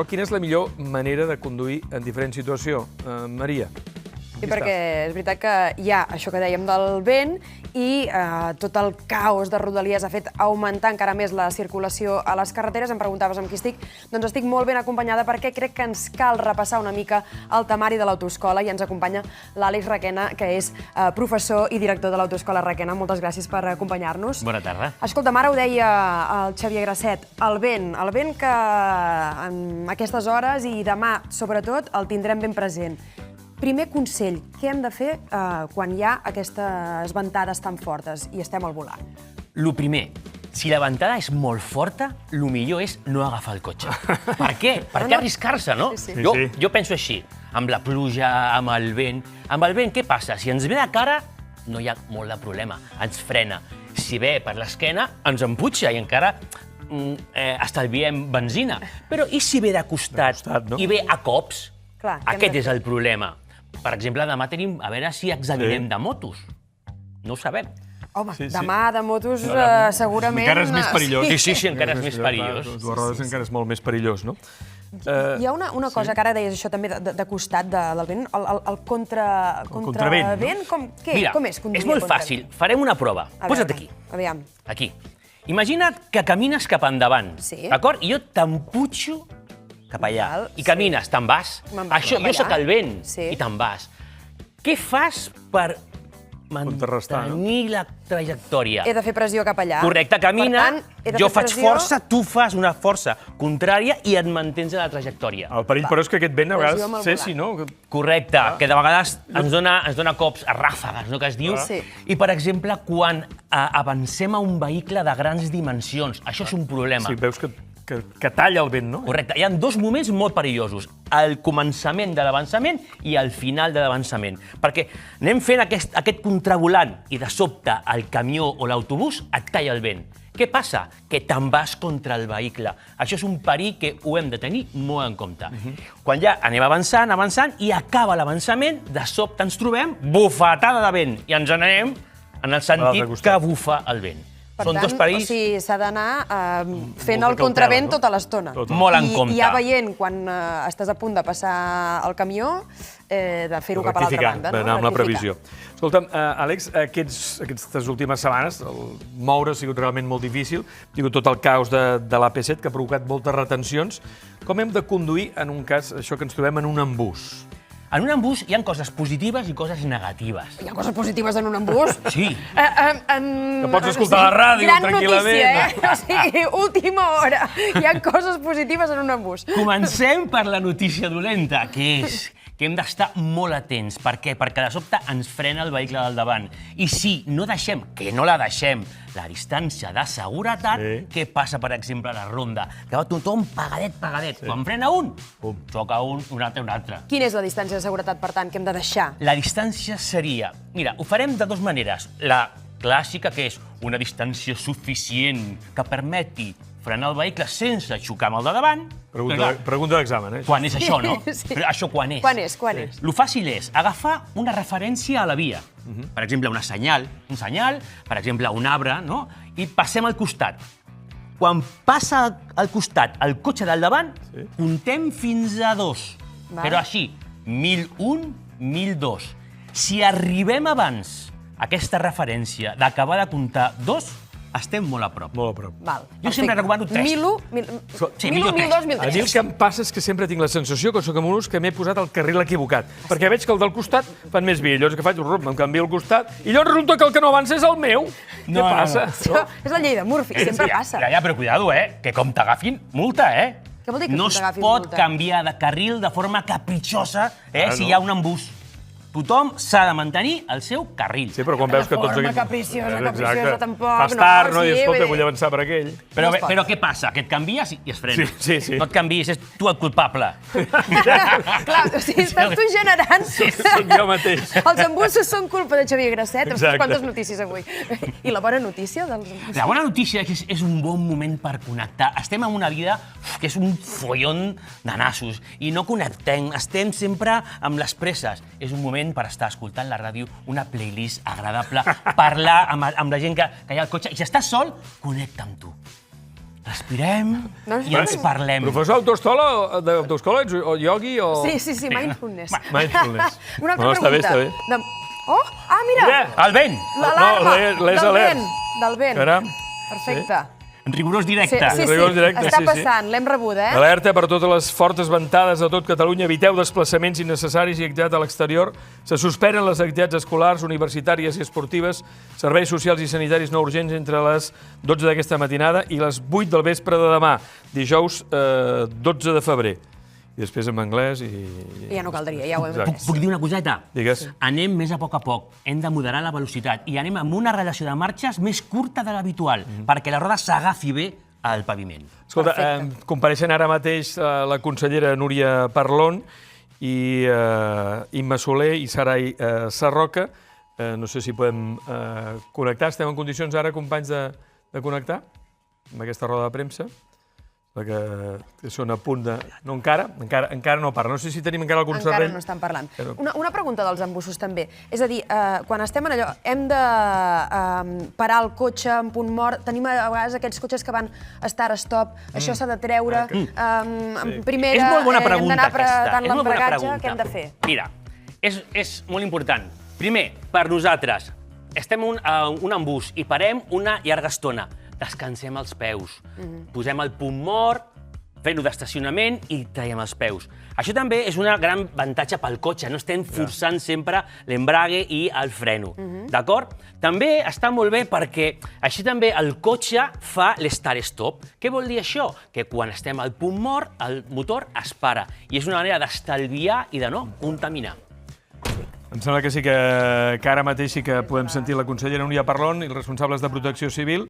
Quina és la millor manera de conduir en diferent situació? Maria? Sí, perquè és veritat que hi ha això que dèiem del vent i tot el caos de Rodalies ha fet augmentar encara més la circulació a les carreteres. Em preguntaves amb qui estic. Doncs estic molt ben acompanyada perquè crec que ens cal repassar una mica el temari de l'autoescola i ens acompanya l'Àlex Requena, que és professor i director de l'Autoescola Requena. Moltes gràcies per acompanyar-nos. Bona tarda. Escolta, ara ho deia el Xavier Grasset, el vent que en aquestes hores i demà, sobretot, el tindrem ben present. Primer consell, què hem de fer quan hi ha aquestes ventades tan fortes i estem al volant? Lo primer, si la ventada és molt forta, lo millor és no agafar el cotxe. Per què? Per què arriscar-se, no? Sí. Jo penso així, amb la pluja, amb el vent... Amb el vent, què passa? Si ens ve de cara, no hi ha molt de problema, ens frena. Si ve per l'esquena, ens emputxa i encara estalviem benzina. Però i si ve de costat i ve a cops? Clar, aquest és el problema. Per exemple, demà tenim a veure si examinem de motos. No ho sabem. Home, demà de motos segurament... Encara és més perillós. Sí, encara és més perillós. Dues rodes encara és molt més perillós, no? Hi ha una cosa que ara deies això també de costat del vent, el contravent, com és? Mira, és molt fàcil. Farem una prova. Posa't aquí. Aviam. Aquí. Imagina't que camines cap endavant, d'acord? I jo t'emputxo cap allà. I camines, te'n vas. Jo soc el vent i te'n vas. Què fas per mantenir la trajectòria? He de fer pressió cap allà. Correcte, camina, jo faig força, tu fas una força contrària i et mantens a la trajectòria. El perill, però, és que aquest vent a vegades cessi, no? Correcte, que de vegades ens dona cops a ràfegues, no, que es diu. I, per exemple, quan avancem a un vehicle de grans dimensions, això és un problema. Sí, veus que talla el vent, no? Correcte. Hi ha dos moments molt perillosos. El començament de l'avançament i el final de l'avançament. Perquè anem fent aquest contravolant i de sobte el camió o l'autobús et talla el vent. Què passa? Que te'n vas contra el vehicle. Això és un perill que ho hem de tenir molt en compte. Quan ja anem avançant i acaba l'avançament, de sobte ens trobem bufetada de vent i ens n'anem en el sentit que bufa el vent. Per tant, s'ha d'anar fent el contravent tota l'estona. Molt en compte. I ja veient, quan estàs a punt de passar el camió, de fer-ho cap a l'altra banda. D'anar amb la previsió. Escolta'm, Àlex, aquestes últimes setmanes el moure ha sigut realment molt difícil. Ha tingut tot el caos de l'AP7, que ha provocat moltes retencions. Com hem de conduir en un cas, això que ens trobem en un embús? En un embús hi ha coses positives i coses negatives. Hi ha coses positives en un embús? Sí. Que pots escoltar la ràdio tranquil·lament. Gran notícia, eh? O sigui, última hora. Hi ha coses positives en un embús. Comencem per la notícia dolenta, que és que hem d'estar molt atents. Per què? Perquè de sobte ens frena el vehicle del davant. I si no deixem, que no la deixem, la distància de seguretat, què passa, per exemple, a la ronda? Que va tothom pagadet. Quan frena un, xoca un altre. Quina és la distància de seguretat, per tant, que hem de deixar? La distància seria... Mira, ho farem de dues maneres. La clàssica, que és una distància suficient que permeti frenar el vehicle sense xocar amb el de davant. Pregunta d'examen, eh? Quan és això, no? Però això quan és? Quan és? Lo fàcil és agafar una referència a la via. Per exemple, un senyal, per exemple, un arbre, no? I passem al costat. Quan passa al costat el cotxe del davant, comptem fins a 2. Però així, 1001, 1002. Si arribem abans aquesta referència d'acabar de comptar 2, estem molt a prop. Molt a prop. Jo sempre recomano 3. 1001, 1002, 1003. A mi el que em passa és que sempre tinc la sensació que soc amb uns que m'he posat al carril equivocat. Perquè veig que el del costat fan més via. Llavors que faig, em canvio al costat, i llavors resulta que el que no avança és el meu. Què passa? És la llei de Murphy, sempre passa. Ja, però cuidado, que com t'agafin, multa, Què vol dir que no es pot canviar de carril de forma capritxosa si hi ha un embús. Tothom s'ha de mantenir el seu carril. Sí, però quan veus que tots aquests... Capritiosa, tampoc. Fas tard, no? I escolta, vull avançar per aquell. Però què passa? Que et canvies i es frena. Sí. No et canvies, és tu el culpable. Clar, o sigui, estàs tu generant... Soc jo mateix. Els embussos són culpa de Xavier Grasset. Quantes notícies avui. I la bona notícia dels embussos? La bona notícia és un bon moment per connectar. Estem en una vida que és un follon de nassos i no connectem. Estem sempre amb les presses. És un moment per estar escoltant la ràdio, una playlist agradable, parlar amb la gent que hi ha al cotxe. I si estàs sol, connecta amb tu. respirem No, i ens parlem. Professor d'autoescola o iogui o... Sí, mindfulness. Mindfulness. Una altra No, està bé, pregunta. està bé. Oh, mira! El vent! L'alarma l'és del alert. vent. Del vent. Caram. Perfecte. En rigorós directe. Sí, rigor directe, està sí, sí. passant, l'hem rebuda, eh? Alerta per totes les fortes ventades de tot Catalunya. Eviteu desplaçaments innecessaris i activitat a l'exterior. Se suspenen les activitats escolars, universitàries i esportives, serveis socials i sanitaris no urgents entre les 12 d'aquesta matinada i les 8 del vespre de demà, dijous 12 de febrer. I després en anglès i... Ja no caldria, ja ho hem Exacte. vist. Puc dir una coseta? Digues. Anem més a poc Hem de moderar la velocitat i anem amb una relació de marxes més curta de l'habitual, perquè la roda s'agafi bé al paviment. Escolta, Perfecte. compareixen ara mateix la consellera Núria Parlon i Imma Soler i Sarai Sarroca. No sé si podem connectar. Estem en condicions ara, companys, de connectar amb aquesta roda de premsa, perquè són a punt de... No, encara no parla. No sé si tenim encara algun Encara servei. no estan parlant. Però- Una pregunta dels embussos, també. És a dir, quan estem en allò, hem de parar el cotxe en punt mort. Tenim a vegades aquests cotxes que van start-stop. Això s'ha de treure. En primera, És molt bona pregunta, hem d'anar aquesta. apretant És molt bona l'embragatge. pregunta. Què hem de fer? Mira, és molt important. Primer, per nosaltres, estem en un embús i parem una llarga estona. Descansem els peus. Posem el punt mort, fem-ho d'estacionament i traiem els peus. Això també és un gran avantatge pel cotxe. No estem forçant sempre l'embrague i el freno. D'acord? També està molt bé perquè així també el cotxe fa l'start-stop. Què vol dir això? Que quan estem al punt mort, el motor es para. I és una manera d'estalviar i de no contaminar. Em sembla que sí que ara mateix sí que podem sentir la consellera Núria Parlon i els responsables de Protecció Civil.